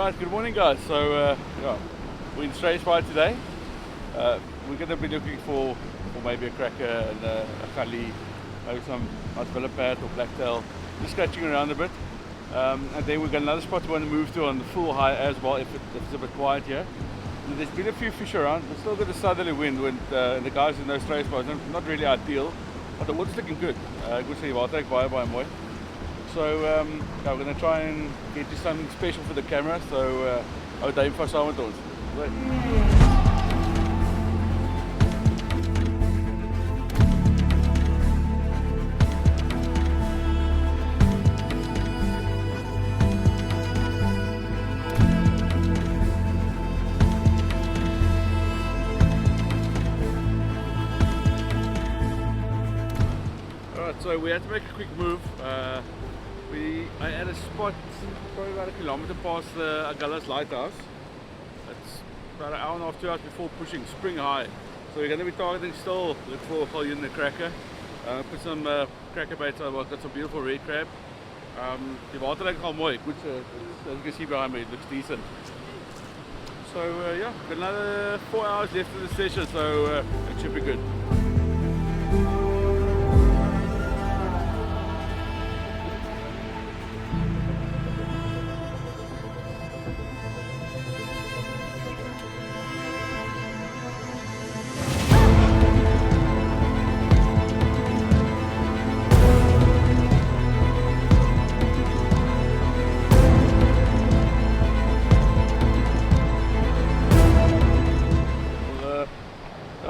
Alright, good morning guys. So yeah, we're in Struisbaai today. We're going to be looking for maybe a cracker and a gully, maybe some villa pad or blacktail, just scratching around a bit. And then we've got another spot we want to move to on the full high as well if it's a bit quiet here. And there's been a few fish around. We've still got a southerly wind and the guys in those Struisbaai is not really ideal, but the water's looking good. Good see water, baie mooi. So yeah, we're going to try and get you something special for the camera. So hou duim vas saam met ons. Alright, so we had to make a quick move. I had a spot probably about a kilometer past the Agalhas lighthouse. It's about an hour and a half, 2 hours before pushing spring high. So we're going to be targeting still, look for galjoen and the cracker. Put some cracker baits on. I've got some beautiful red crab. The water is al mooi. Good, as you can see behind me, it looks decent. So yeah, got another 4 hours left of the session, so it should be good.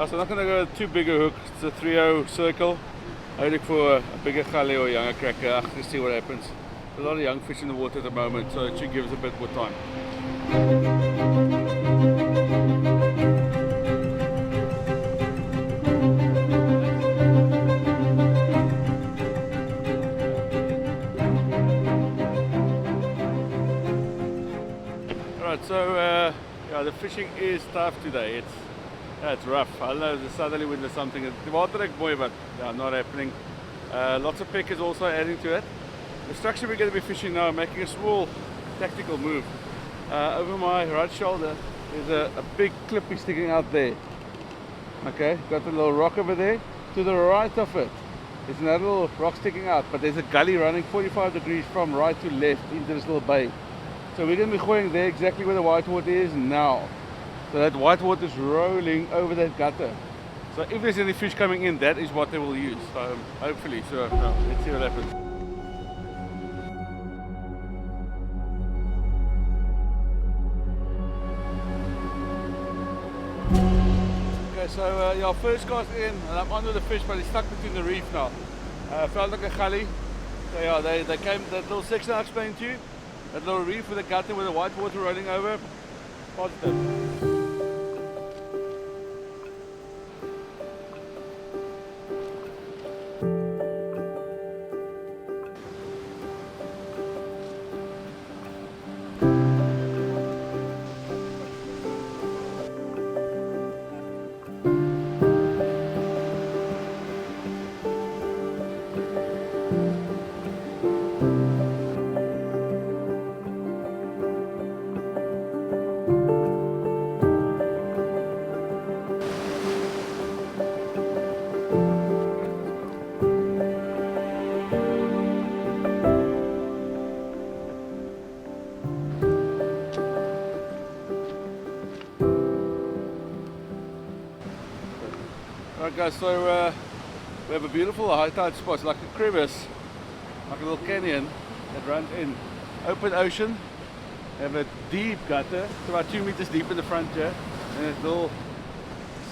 So I'm not going to go too big a hook. It's a 3-0 circle. I look for a bigger gully or a younger cracker. Let's see what happens. There's a lot of young fish in the water at the moment, so it should give us a bit more time. Alright, so yeah, the fishing is tough today. It's rough. I don't know, the southerly wind or something. The water is mooi, but yeah, not happening. Lots of peckers also adding to it. The structure we're going to be fishing now, making a small tactical move. Over my right shoulder, there's a big clippy sticking out there. Okay, got a little rock over there. To the right of it, there's another little rock sticking out, but there's a gully running 45 degrees from right to left into this little bay. So we're going to be going there exactly where the white water is now. So that white water is rolling over that gutter. So if there's any fish coming in, that is what they will use. So hopefully, so let's see what happens. Okay, so yeah, first cast in, and I'm under the fish, but it's stuck between the reef now. Felt like a gully. So yeah, they came, that little section I explained to you, that little reef with a gutter with the white water rolling over. Positive. Alright guys, so we have a beautiful high tide spot, like a crevice, like a little canyon that runs in. Open ocean, have a deep gutter, it's about 2 meters deep in the front here, and there's little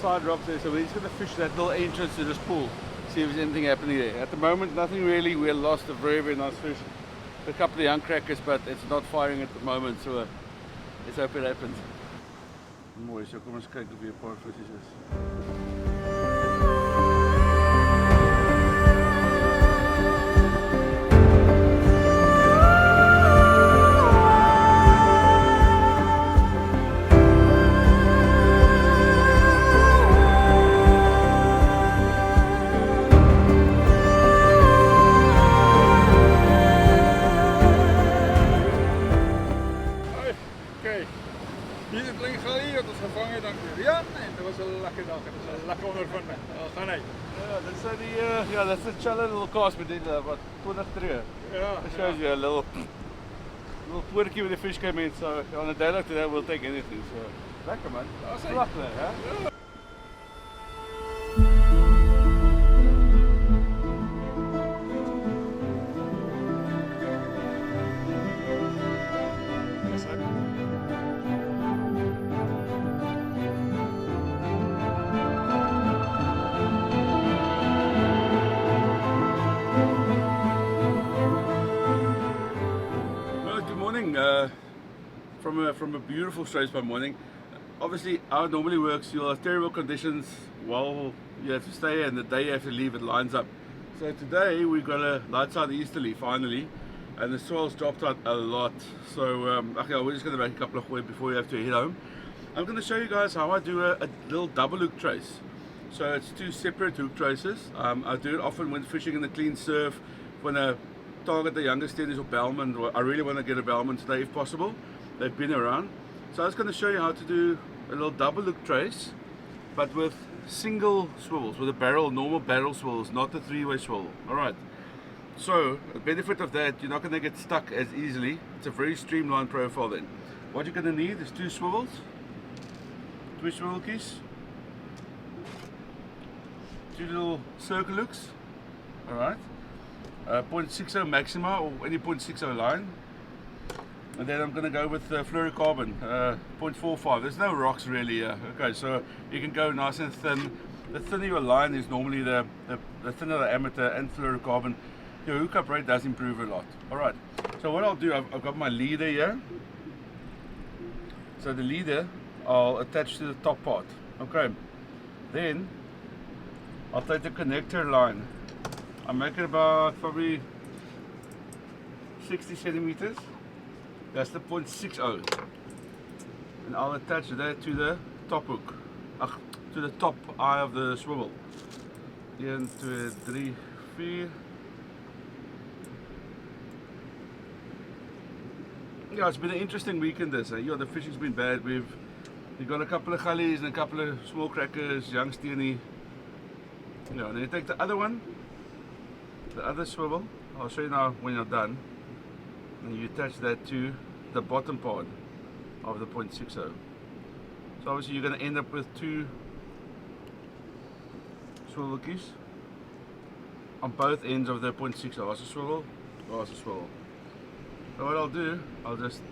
side rocks there, so we're just going to fish that little entrance to this pool, see if there's anything happening there. At the moment, nothing really. We lost a very, very nice fish, a couple of young crackers, but it's not firing at the moment, so let's hope it happens. Mooi, so kom eens kijken of hier een paar visjes is. Rian en dit was 'n lekker dag en dit was 'n lekker ondervinding. Gaan hy. Yeah, that's the yeah, that's the shallow little cast we did about 23. Ja. It shows you a little quirky with the fish came in. So on a day like today, we'll take anything. So lekker man. Daar's hy. Slag there, hè? Dis hy. Well, good morning. From a beautiful Struisbaai morning. Obviously, how it normally works, you'll have terrible conditions while you have to stay, and the day you have to leave, it lines up. So today we've got a light side easterly finally, and the soil's dropped out a lot. So okay, we're just going to make a couple of hook before we have to head home. I'm going to show you guys how I do a little double hook trace. So it's two separate hook traces. I do it often when fishing in the clean surf, when I target the younger standards or bellman. I really want to get a bellman today if possible. They've been around. So I was going to show you how to do a little double hook trace, but with single swivels, with a barrel, normal barrel swivels, not the three-way swivel. Alright, so the benefit of that, you're not going to get stuck as easily. It's a very streamlined profile then. What you're going to need is two swivels, two swivel keys, two little circle hooks, alright, 0.60 maxima or any 0.60 line. And then I'm going to go with fluorocarbon, 0.45. There's no rocks really here. Okay, so you can go nice and thin. The thinner your line is normally the thinner the diameter, and fluorocarbon, your hookup rate does improve a lot. Alright, so what I'll do, I've got my leader here. So the leader I'll attach to the top part. Okay, then I'll take the connector line. I make it about probably 60 centimeters. That's the 0.60, and I'll attach that to the top hook, to the top eye of the swivel. 1, 2, 3, 4. Yeah, it's been an interesting weekend this. Yeah, the fishing's been bad. We've got a couple of gullies and a couple of small crackers, young steenie. You know, and then you take the other one, the other swivel. I'll show you now when you're done. And you attach that to the bottom part of the 0.60. So obviously you're going to end up with two swivel keys on both ends of the 0.60. That's a swivel, that's a swivel. So what I'll do, I'll just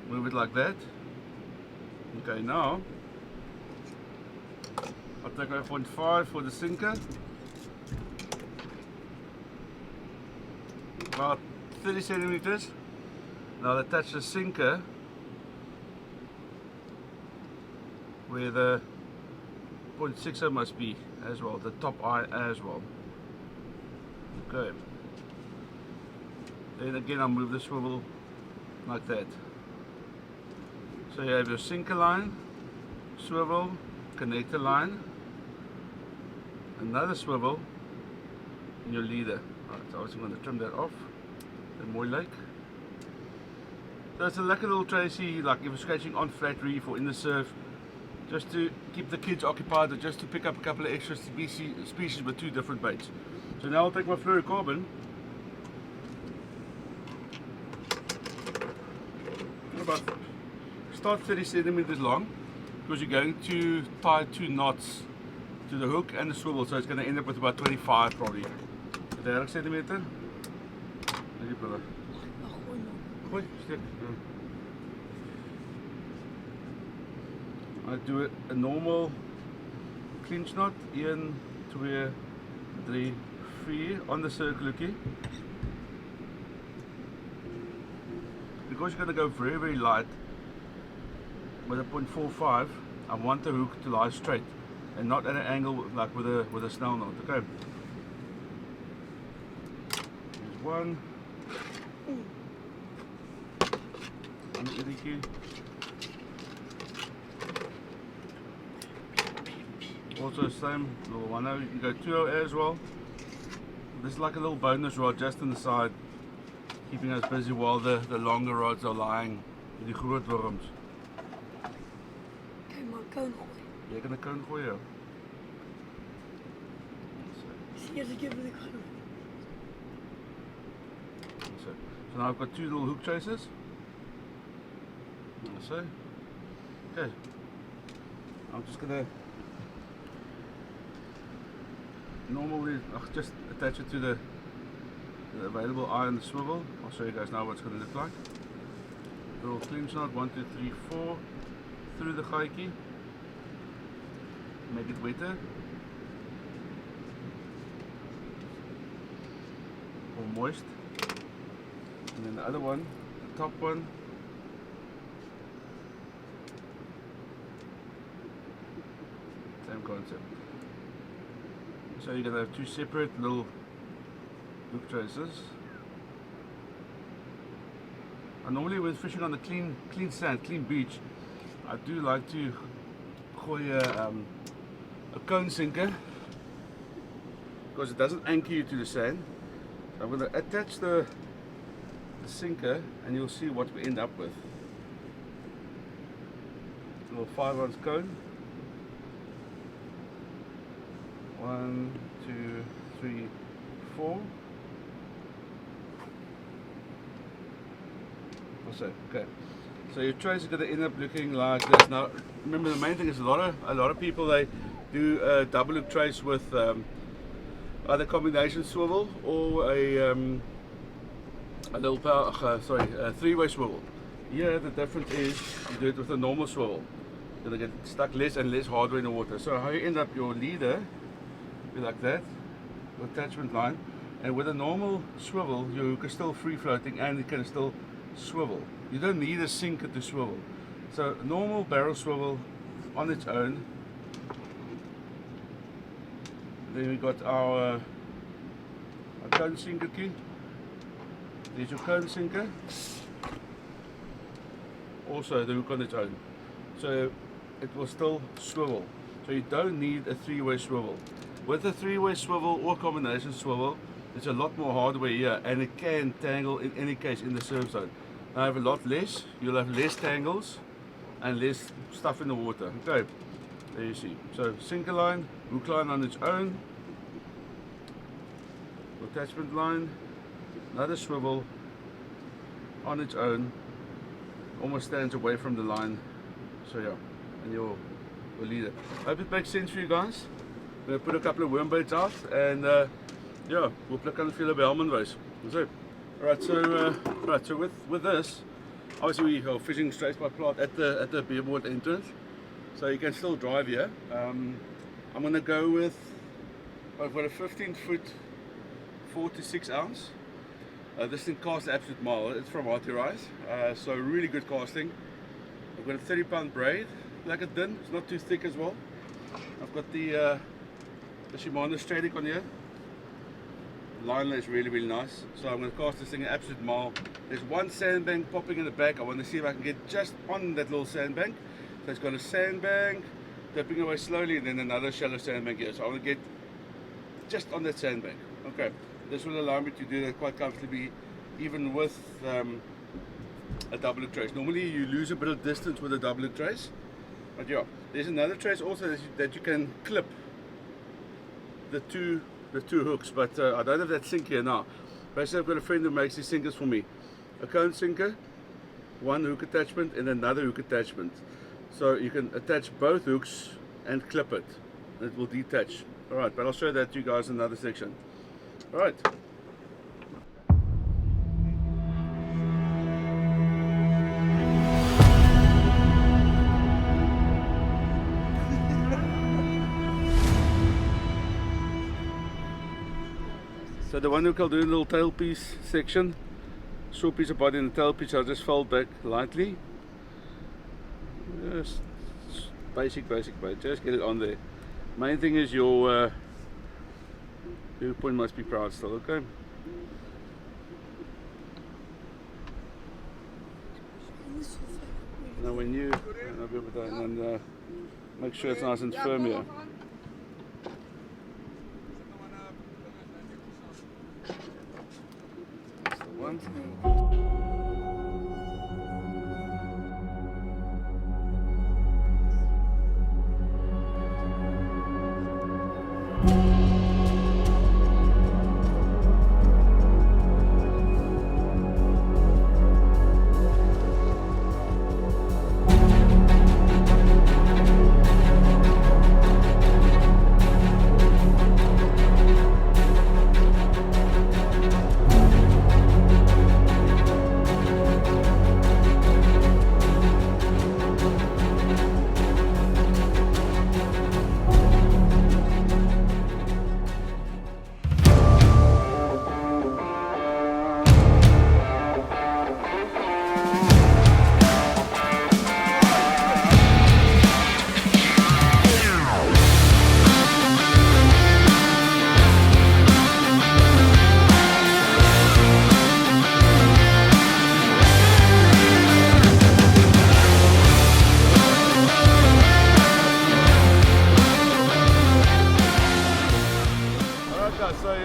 move it like that. Okay, now I'll take my 0.5 for the sinker, about 30 centimeters. Now I'll attach the sinker where the 0.60 must be as well, the top eye as well. Okay. Then again I'll move the swivel like that. So you have your sinker line, swivel, connector line, another swivel, and your leader. Right, so I was going to trim that off. The more like. So it's a lucky little tracey, like if you're scratching on flat reef or in the surf, just to keep the kids occupied, or just to pick up a couple of extra species with two different baits. So now I'll take my fluorocarbon. About start 30 centimeters long, because you're going to tie 2 knots to the hook and the swivel, so it's going to end up with about 25 probably. 30 centimeter. Gooi, steek. I do a normal clinch knot, 1, 2, 3, 4 on the circle key. Because you're going to go very, very light with a 0.45, I want the hook to lie straight and not at an angle like with a snell knot. Okay. Here's one. On the other key. Also same little one. You can go 2 as well. This is like a little bonus rod just on the side, keeping us busy while the longer rods are lying with the groot worms. cone gooi. Jy kan 'n cone gooi, ja. Zie as ek jou wil gaan. So now I've got 2 little hook chasers. So, okay. I'm just gonna normally just attach it to the available eye and the swivel. I'll show you guys now what it's gonna look like. Little clean shot, 1, 2, 3, 4 through the gaatjie. Make it wetter. Or moist. And then the other one, the top one, same concept. So you're gonna have 2 separate little hook traces. And normally when fishing on the clean sand, clean beach, I do like to gooi a cone sinker because it doesn't anchor you to the sand. So I'm going to attach the sinker and you'll see what we end up with. A little 5-ounce cone. 1, 2, 3, 4. Okay, so your trace is going to end up looking like this. Now, remember the main thing is a lot of people, they do a double hook trace with either combination swivel or a little power, a 3-way swivel. Here the difference is you do it with a normal swivel. You're going to get stuck less and less hardware in the water. So how you end up your leader, be like that, attachment line, and with a normal swivel your hook is still free floating and it can still swivel. You don't need a sinker to swivel. So normal barrel swivel on its own. Then we got our cone sinker key. There's your cone sinker. Also the hook on its own. So it will still swivel. So you don't need a 3-way swivel. With a 3-way swivel or combination swivel, there's a lot more hardware here and it can tangle in any case in the surf zone. Now I have a lot less, you'll have less tangles and less stuff in the water. Okay, there you see. So sinker line, hook line on its own, attachment line, another swivel on its own, almost stands away from the line. So yeah, and your leader. Hope it makes sense for you guys. I'm going to put a couple of worm baits out and yeah, we'll pluk aan veel by Helmanwys. So, right, so with this, obviously we are fishing Struisbaai plot at the beerboard entrance, so you can still drive here. I'm going to go with, I've got a 15-foot 4 to 6 ounce. This thing casts absolute mile. It's from Hearty Rice, so really good casting. I've got a 30-pound braid, like a thin, it's not too thick as well. I've got the Shimano Stradic on here. The line is really nice, so I'm going to cast this thing an absolute mile. There's one sandbank popping in the back. I want to see if I can get just on that little sandbank. So it's got a sandbank dipping away slowly and then another shallow sandbank here. So I want to get just on that sandbank. Okay, this will allow me to do that quite comfortably, even with a double hook trace. Normally you lose a bit of distance with a double hook trace, but yeah, there's another trace also that you can clip the two hooks, but I don't have that sinker here now. Basically I've got a friend who makes these sinkers for me. A cone sinker, one hook attachment and another hook attachment. So you can attach both hooks and clip it. It will detach. Alright, but I'll show that to you guys in another section. Alright. So the one hook I'll do a little tailpiece section, short piece of body and the tailpiece I'll just fold back lightly. Just basic bait, just get it on there. Main thing is your point must be proud still, okay? Now when you, and make sure it's nice and firm here. That's the one.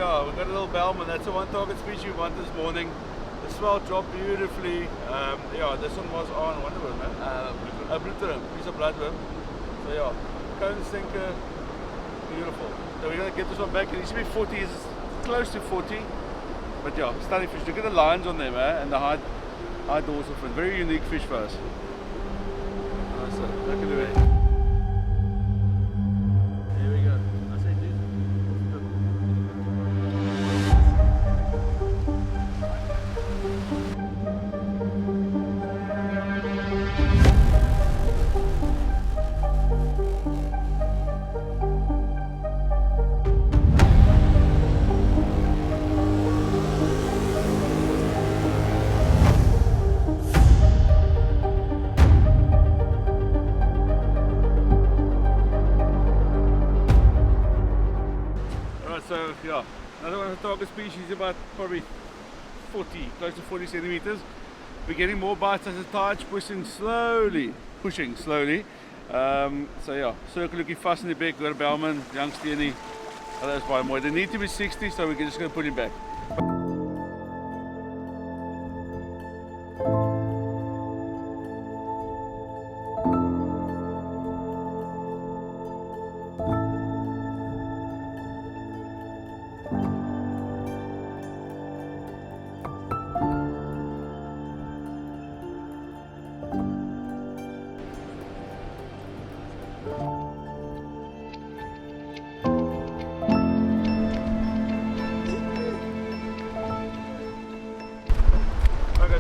yeah, we got a little bellman. That's the one target species we want this morning. The swell dropped beautifully. Yeah, this one was on wonderworm, man. A blue piece of bloodworm. So yeah, cone stinker, beautiful. So we're gonna get this one back. It needs to be 40, it's close to 40. But yeah, stunning fish. Look at the lines on them, and the high dorsal fin. Very unique fish for us. Nice, look at the way. Here we go. I say, dude. So yeah, another one of the target species, about probably 40, close to 40 centimeters. We're getting more bites as the tide's pushing slowly. So yeah, circle looking fast in the beak, got a bellman, young steenie, others by more. They need to be 60, so we're just going to put him back.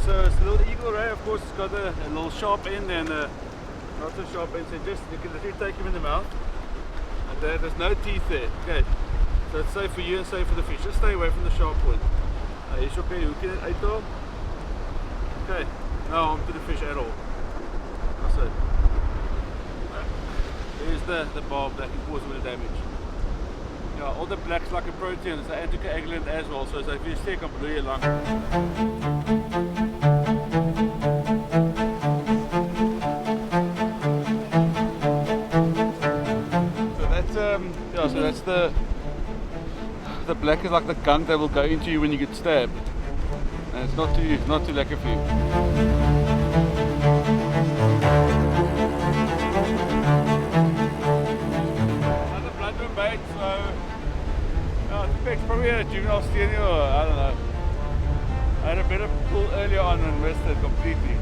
So it's a little eagle ray, of course. It's got a little sharp end and not so sharp end, so just you can literally take him in the mouth, and there's no teeth there. Okay, so it's safe for you and safe for the fish. Just stay away from the sharp point. Is okay, hoek in het uithaal. Okay, no harm to the fish at all. That's it. There's the barb that can cause a bit of damage. Yeah, all the blacks like a protein, it's an anticoagulant as well, so if you stick on blue your lung. So that's the black is like the gunk that will go into you when you get stabbed, and it's not too lekker for you. Another bloodworm bait, so I think it's probably a juvenile steenie, or I don't know. I had a better pull earlier on and missed it completely.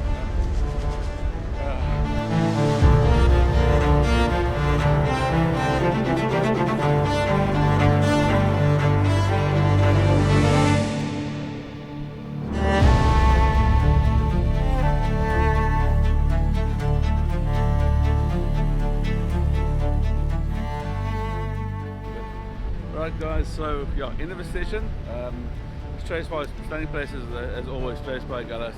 Right guys, so yeah, end of the session. Struisbaai, stunning places as always, Struisbaai, Agalhas.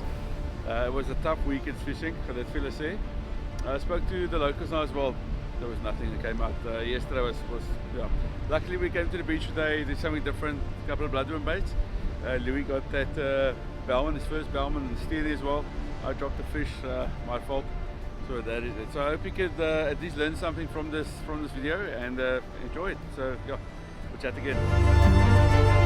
It was a tough weekend fishing, so that's fair to say. I spoke to the locals now as well. There was nothing that came out. Yesterday was yeah. Luckily we came to the beach today, did something different, a couple of bloodworm baits. Louis got that bellman, his first bellman, and steenie as well. I dropped the fish, my fault. So that is it. So I hope you could at least learn something from this video and enjoy it. So yeah, we'll chat again.